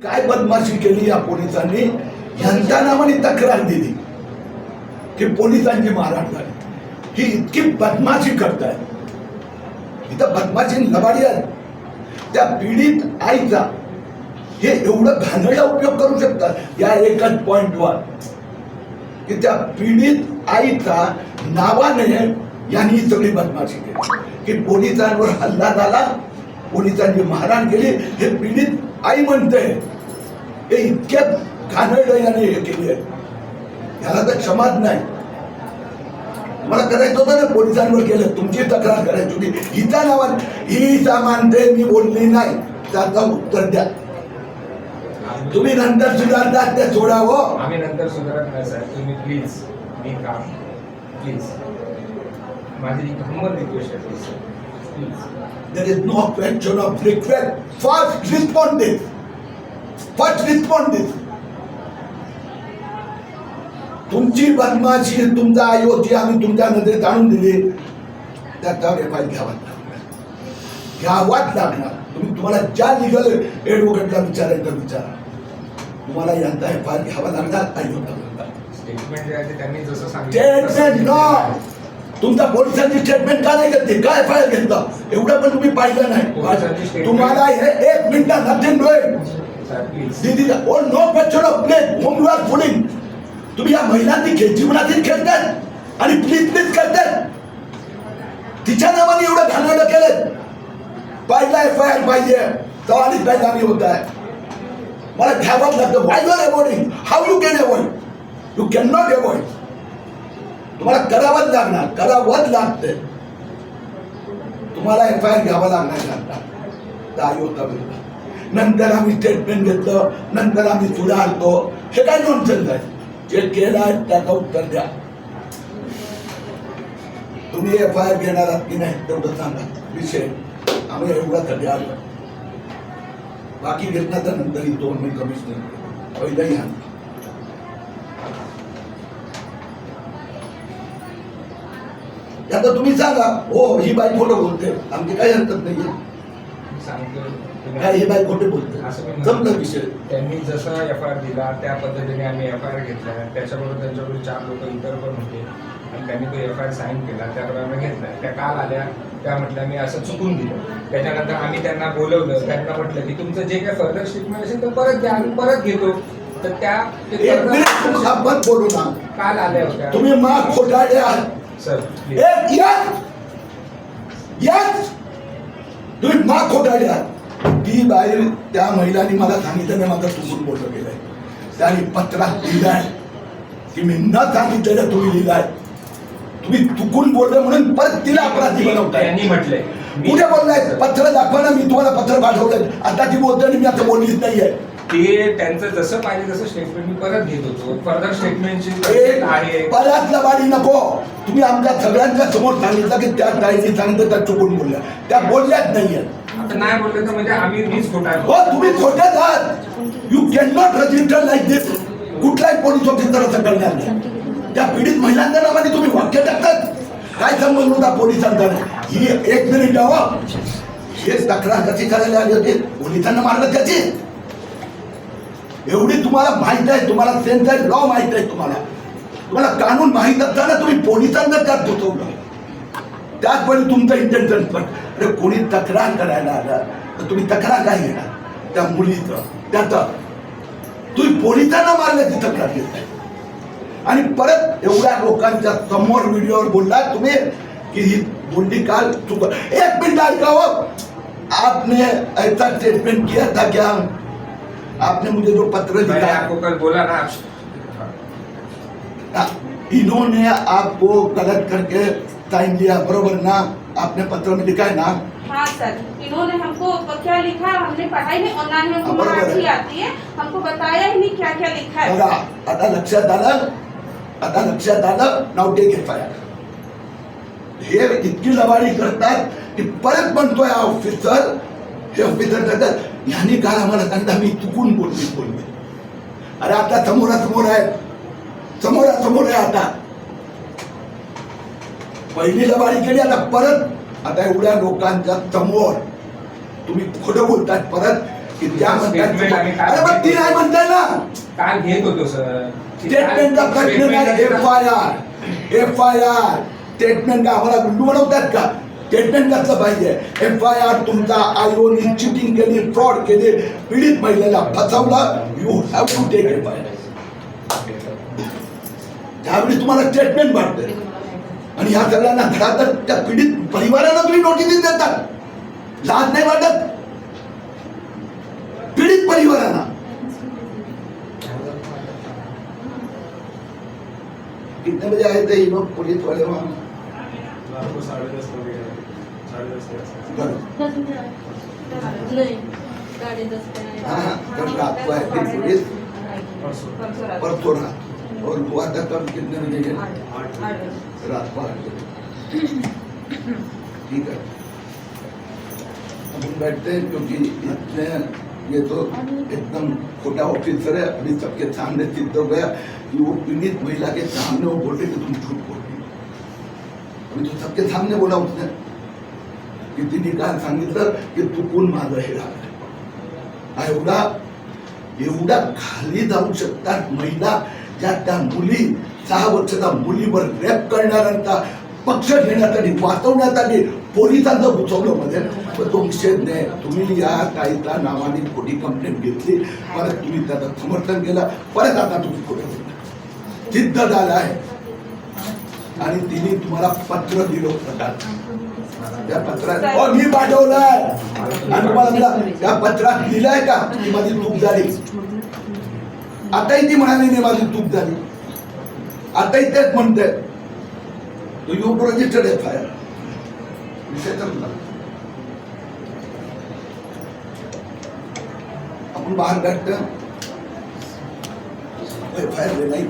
काय बदमाशी केली या पोलिसांनी, यांच्या नावाने तक्रार दिली की पोलिसांची मारहाण झाली. ही इतकी बदमाशी करताय, इथं बदमाशी लबाडी आहे. त्या पीडित आईचा हे एवढं घाणेरडा उपयोग करू शकतात या एकच पॉइंटवर की त्या पीडित आईचा नावाने यांनी सगळी बदमाशी केली की पोलिसांवर हल्ला झाला, पोलिसांनी मारहाण केली. हे पीडित आई म्हणते हे इतक्या घाणेरडं याने हे केली आहे, याला तर क्षमाच नाही. मला करायचं होतं ना, पोलिसांवर केलं, तुमची तक्रार करायची होती. हिच्या नावाने ही मानते मी बोलली नाही, त्याचं उत्तर द्या. तुम्ही नंतर सुधारतात ते सोडावं. आम्ही नंतर सुधारत नाही साहेब, तुम्ही प्लीज मी काम प्लीज माझी humble रिक्वेस्ट आहे please please. There is no question of request. First respond this. First respond this. तुमची बदमाशी, तुमचा अयोध्या आम्ही तुमच्या नजरेत आणून दिली, त्याच्यावर एफआयआर घ्यावाच लागणार. तुम्हाला ज्या लिगल ॲडव्होकेटला विचारायचं विचारा, तुम्हाला यांचा एफआयआर घ्यावा लागणार. अयोध्या स्टेटमेंट जे आहे ते त्यांनी जसं स्टेटमेंट सांगितलं न तुमच्या पोलिसांची स्टेटमेंट का नाही घेतली, काय एफआयआर घेतलं, एवढं पण तुम्ही पाहिलं नाही. तुम्हाला हे 1 मिनिटात नथिंग डुइंग दीदी oh no question of place home you are fooling. तुम्ही या महिलांनी जीवनातील खेळतात आणि प्लीज प्लीज करतात. तिच्या नावाने एवढं घाणेरडं केलं. पहिला एफआयआर पाहिजे, सवालीच बेजानी होत आहे. मला घ्यावंच लागतं. Why you are avoiding, how you can avoid, you can not avoid. तुम्हाला करावंच लागणार, करावंच लागते. तुम्हाला एफआयआर घ्यावा लागणार होता. नंतर आम्ही स्टेटमेंट घेतलं, नंतर आम्ही सुधारतो. हे काय नॉनसेन्स आहे. जे केलं आहे त्याचं उत्तर द्या. तुम्ही एफआयआर घेणार आहात की नाही तेवढं सांगा. विषय आम्ही एवढ्यासाठी आलो. बाकी घेतल्याच्या नंतर येतो मी कमिशनर पहिलंही आणतो. आता तुम्ही सांगा, हो ही बाई खोटं बोलते, आमची काही हरकत नाहीये. काय ही बाई खोटे बोलते, जमलं विषय. त्यांनी जसं एफआयआर दिला त्या पद्धतीने आम्ही एफआयआर घेतला. त्याच्याबरोबर त्यांच्याकडून 4 लोक इतर पण होते आणि त्यांनी तो एफआयआर साईन केला, त्याप्रमाणे घेतला. त्या काल आल्या, त्या म्हटल्या मी असं चुकून दिलं. त्याच्यानंतर आम्ही त्यांना बोलवलं, त्यांना म्हटलं की तुमचं जे काही फर्दर स्टेटमेंट असेल तर परत द्या, आम्ही परत घेतो. तर त्या बोलू ना, काल आल्या होत्या. तुम्ही मा खोटाडे आहात सर. तुम्ही मा खोटाडे आहात. ती बाहेर त्या महिलांनी मला सांगितलं नाही, माझं चुकून बोललं गेलंय. त्यांनी पत्रात लिहिलंय की मी न सांगितलेलं तुम्ही लिहिलाय. तुम्ही चुकून बोलले म्हणून परत तिला अपराधी बनवताय. त्यांनी म्हटलंय कुठे बोललाय, पत्र दाखवा ना, मी तुम्हाला पत्र पाठवलंय. आता ती बोलते मी आता बोललीच नाहीये. ते त्यांचं जसं पाहिजे तसं स्टेटमेंट मी परत घेत होतो. फर्दर स्टेटमेंटची आहे. परत लबाडी नको. तुम्ही आमच्या सगळ्यांच्या समोर सांगितलं की त्या ताईंनी सांगितलं त्या चुकून बोलल्या, त्या बोलल्याच नाहीये. आता नाही बोलले तर म्हणजे आम्ही मीच खोटा आहे. हो तुम्ही खोटेच आहात. You can not register like this. कुठलाही पोलीस ऑफिसर असं करणार नाही. त्या पीडित महिलांच्या नावाने तुम्ही वाक्य टाकतात. काय संबंध होता पोलिसांचा? ही 1 मिनिट हवं. हे तक्रार कशी करायला आली होती, पोलिसांना मारलं त्याची. एवढी तुम्हाला माहित आहे, तुम्हाला सेन्स आहे, लॉ माहित आहे, तुम्हाला कानून माहित असताना तुम्ही पोलिसांना त्यात घुसवलं. त्याचवेळी तुमचं इंटेन्शन पण अरे कोणी तक्रार करायला आला तर तुम्ही तक्रार काय घेणार त्या मुलीचं, त्याचं. तुम्ही पोलिसांना मारल्याची तक्रार घेताय आणि परत एवढ्या लोकांच्या समोर व्हिडिओवर बोलला तुम्ही की ही बोलली काल चुक. 1 मिनिट ऐकावं. आपने ऐसा स्टेटमेंट किया था क्या? आपने मुझे जो पत्र लिखा, आपको कल बोला ना, इन्होंने आपको गलत करके साइन लिया, बरोबर ना? आपने पत्र में लिखा है ना? हाँ सर, इन्होंने हमको क्या लिखा हमने पढ़ाई नहीं और ना ही हमको मराठी आती है, हमको बताया ही नहीं क्या क्या लिखा है. आता लक्षात आलं, आता लक्षात आलं. नाव टेक एफआयआर. हे इतकी लबाडी करतात की परत म्हणतोय ऑफिसर, हे ऑफिसर करतात यांनी काल आम्हाला सांगितलं मी चुकून बोलले. अरे आता समोरासमोर आहे, समोरासमोर आहे. आता पहिली लबाडी केली, आता परत आता एवढ्या लोकांच्या समोर तुम्ही खोटं बोलतात. परत की त्या Statement आणि म्हणतात अरे पण ती नाही म्हणताय ना काल घेत होतो सर स्टेटमेंटचा प्रश्न नाही एफ.आय.आर स्टेटमेंट आम्हाला गुंडू बनवतात का स्टेटमेंट कसलं पाहिजे एफ.आय.आर तुमचा आयोनी चिटिंग केली फ्रॉड केली पीडित महिलेला फसवला यू हॅव टू टेक एफ.आय.आर त्यावेळी तुम्हाला स्टेटमेंट वाटतंय आणि ह्या सगळ्यांना खरं तर त्या पीडित परिवारांना तुम्ही नोटीस देतात लाज नाही वाटत पीडित परिवारांना कितने बजे आए थे ये लोग पुलिस वाले वहाँ रात को 10:30 बजे 10:30 नहीं 10:30 पे आए। हाँ कल रात को आए थे पुलिस परसों परसों रात और हुआ था कब कितने बजे गए 8 बजे। रात को 8 बजे ठीक है अब हम बैठते हैं क्योंकि इतने ये तो एकदम छोटा ऑफिसर है अभी सबके सामने सिद्ध हो गया कि वो पीड़ित महिला के सामने वो बोले कि तुम झूठ बोल रही हो अभी तो सबके सामने बोला उसने की तिने काय सांगितलं की चुकून माझं हे झालं एवढा एवढा खाली जाऊ शकतात महिला ज्या त्या मुली 6 वर्षाच्या मुलीवर रेप करणाऱ्यांचा पक्ष घेण्यासाठी वाचवण्यासाठी पोलिसांचं घुसवलं मध्ये पण तो निषेध नाही तुम्ही या ताईच्या नावाने खोटी कंप्लेंट घेतली परत तुम्ही त्याचं समर्थन केलं परत आता तुम्ही खोटं सिद्ध झालं आहे आणि तिने तुम्हाला पत्र दिलं होतं त्या पत्रात मी पाठवलंय आणि तुम्हाला मला त्या पत्रात लिहिलंय का की माझी चूक झाली आताही ती म्हणाली नाही माझी चूक झाली आताही तेच म्हणते तो यू रजिस्टर्ड एफ.आय.आर विषय संपला आपण बाहेर काढतो एफ.आय.आर नाही